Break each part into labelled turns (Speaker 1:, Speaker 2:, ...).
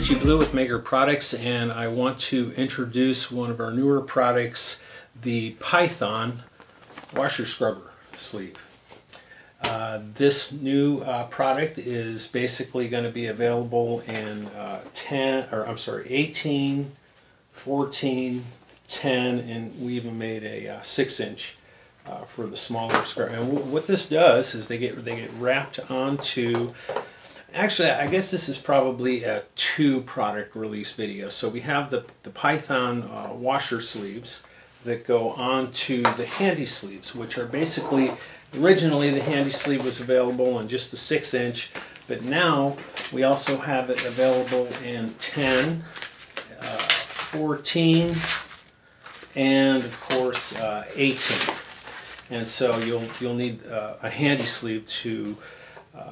Speaker 1: Peachy Blue with Maykker products, and I want to introduce one of our newer products, the Python washer scrubber sleeve. This new product is basically going to be available in 18, 14, 10, and we even made a 6-inch for the smaller scrubber. And what this does is they get wrapped onto. Actually, I guess this is probably a 2 product release video. So we have the Python washer sleeves that go onto the handy sleeves, which are basically, originally the handy sleeve was available in just a 6-inch, but now we also have it available in 10, 14, and of course 18. And so you'll need a handy sleeve to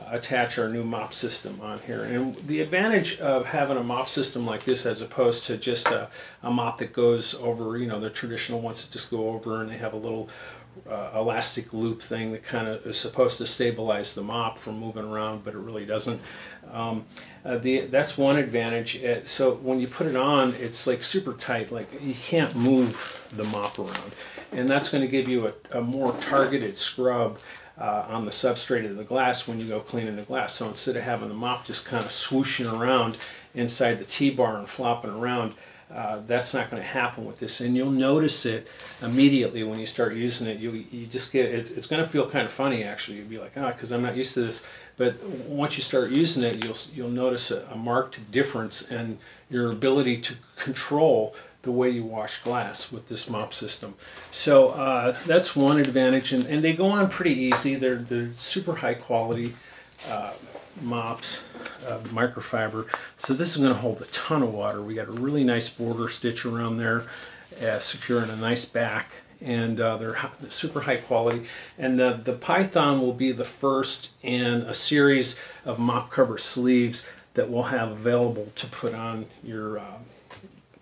Speaker 1: attach our new mop system on here. And the advantage of having a mop system like this as opposed to just a mop that goes over, you know, the traditional ones that just go over and they have a little elastic loop thing that kind of is supposed to stabilize the mop from moving around, but it really doesn't. That's one advantage. So when you put it on, it's like super tight, like you can't move the mop around. And that's going to give you a more targeted scrub on the substrate of the glass when you go cleaning the glass. So instead of having the mop just kind of swooshing around inside the T-bar and flopping around, that's not going to happen with this. And you'll notice it immediately when you start using it. You just get it's going to feel kind of funny actually. You'll be like, oh, because I'm not used to this. But once you start using it, you'll notice a marked difference in your ability to control the way you wash glass with this mop system. So that's one advantage, and they go on pretty easy. They're super high quality mops, microfiber. So this is going to hold a ton of water. We got a really nice border stitch around there, securing a nice back, and they're super high quality. And the Python will be the first in a series of mop cover sleeves that we'll have available to put on your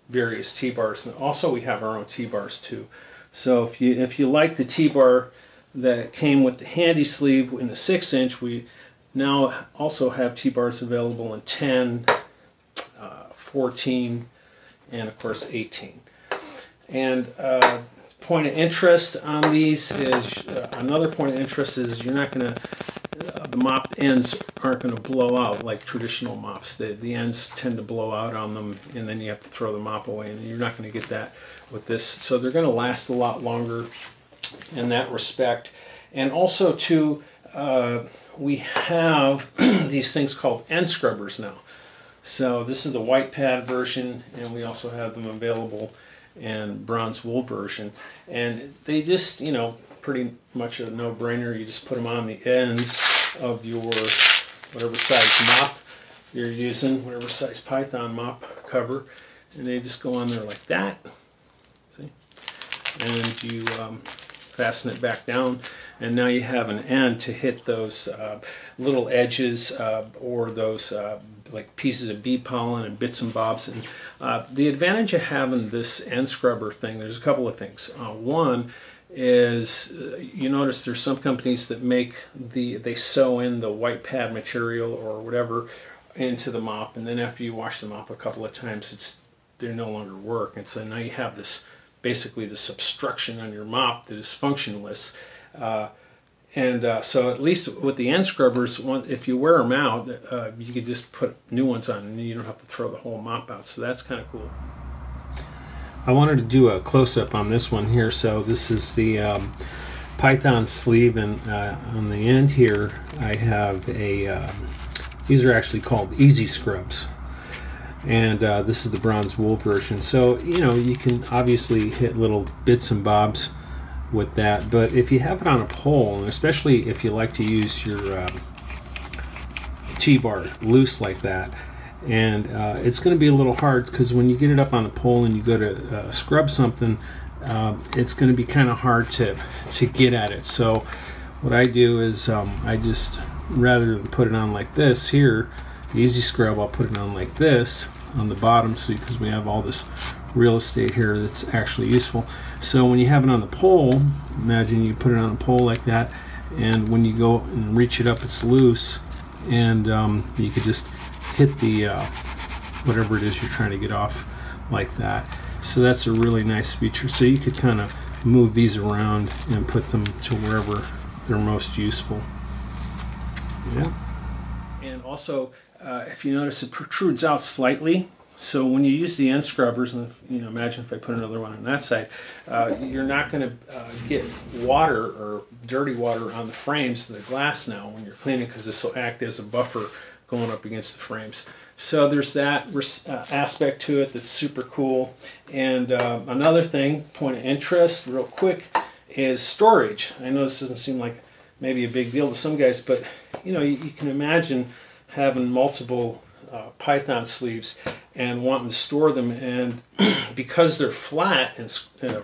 Speaker 1: various T-bars. And also we have our own T-bars too. So if you like the T-bar that came with the handy sleeve in the 6-inch, we now also have T-bars available in 10, 14, and of course 18. And point of interest on these is, another point of interest is you're not going to, the mop ends aren't going to blow out like traditional mops. The ends tend to blow out on them, and then you have to throw the mop away, and you're not going to get that with this. So they're going to last a lot longer in that respect. And also too, we have these things called end scrubbers now. So this is the white pad version, and we also have them available in bronze wool version. And they just, you know, pretty much a no-brainer. You just put them on the ends of your whatever size mop you're using, whatever size Python mop cover, and they just go on there like that. See? And you fasten it back down, and now you have an end to hit those little edges or those like pieces of bee pollen and bits and bobs. And the advantage of having this end scrubber thing, there's a couple of things. One is you notice there's some companies that make they sew in the white pad material or whatever into the mop, and then after you wash the mop a couple of times, they no longer work, and so now you have this basically this obstruction on your mop that is functionless. So at least with the end scrubbers, if you wear them out, you could just put new ones on, and you don't have to throw the whole mop out. So that's kind of cool. I wanted to do a close-up on this one here. So this is the Python sleeve, and on the end here I have these are actually called Easy Scrubs, and this is the bronze wool version. So you know, you can obviously hit little bits and bobs with that, but if you have it on a pole, and especially if you like to use your T-bar loose like that, and it's going to be a little hard because when you get it up on a pole and you go to scrub something, it's going to be kind of hard to get at it. So what I do is I just, rather than put it on like this here, the Easy Scrub, I'll put it on like this on the bottom, so because we have all this real estate here that's actually useful. So when you have it on the pole, imagine you put it on a pole like that, and when you go and reach it up, it's loose, and you could just hit the whatever it is you're trying to get off like that. So that's a really nice feature. So you could kind of move these around and put them to wherever they're most useful. Yeah. And also, if you notice, it protrudes out slightly. So when you use the end scrubbers, and you know, imagine if I put another one on that side, you're not going to get water or dirty water on the frames of the glass now when you're cleaning, because this will act as a buffer going up against the frames. So there's that aspect to it that's super cool. And another thing, point of interest, real quick, is storage. I know this doesn't seem like maybe a big deal to some guys, but you know, you can imagine having multiple Python sleeves and wanting to store them, and because they're flat and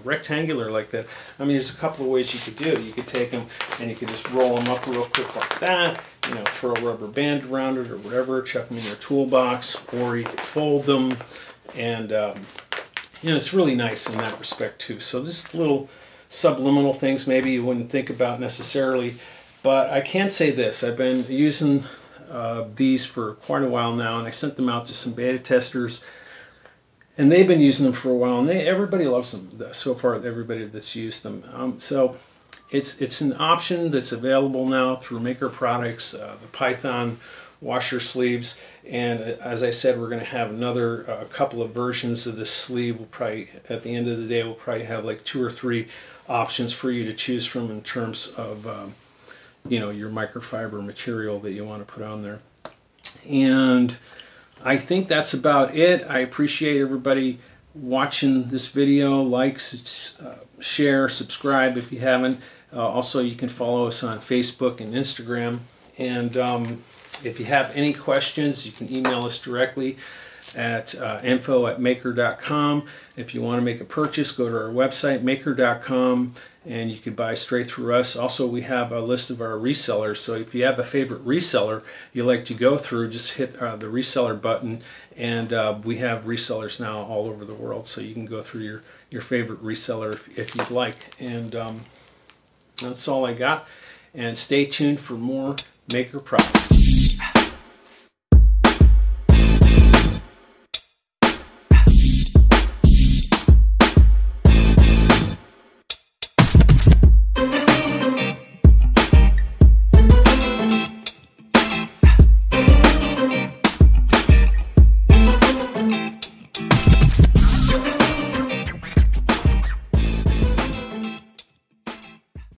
Speaker 1: rectangular like that, I mean, there's a couple of ways you could do it. You could take them and you could just roll them up real quick like that, you know, throw a rubber band around it or whatever, chuck them in your toolbox, or you could fold them, and you know, it's really nice in that respect too. So this little subliminal things maybe you wouldn't think about necessarily, but I can say this: I've been using these for quite a while now, and I sent them out to some beta testers, and they've been using them for a while, and everybody loves them so far. Everybody that's used them, so it's an option that's available now through Maykker products, the Python washer sleeves. And as I said, we're going to have another couple of versions of this sleeve. We'll probably, at the end of the day, we'll probably have like 2 or 3 options for you to choose from in terms of you know, your microfiber material that you want to put on there. And I think that's about it. I appreciate everybody watching this video. Like, share, subscribe if you haven't. Also, you can follow us on Facebook and Instagram. And if you have any questions, you can email us directly at info@maykker.com. If you want to make a purchase, go to our website, maykker.com, and you can buy straight through us. Also, we have a list of our resellers, so if you have a favorite reseller you like to go through, just hit the reseller button, and we have resellers now all over the world, so you can go through your favorite reseller if you'd like. And that's all I got, and stay tuned for more Maykker products.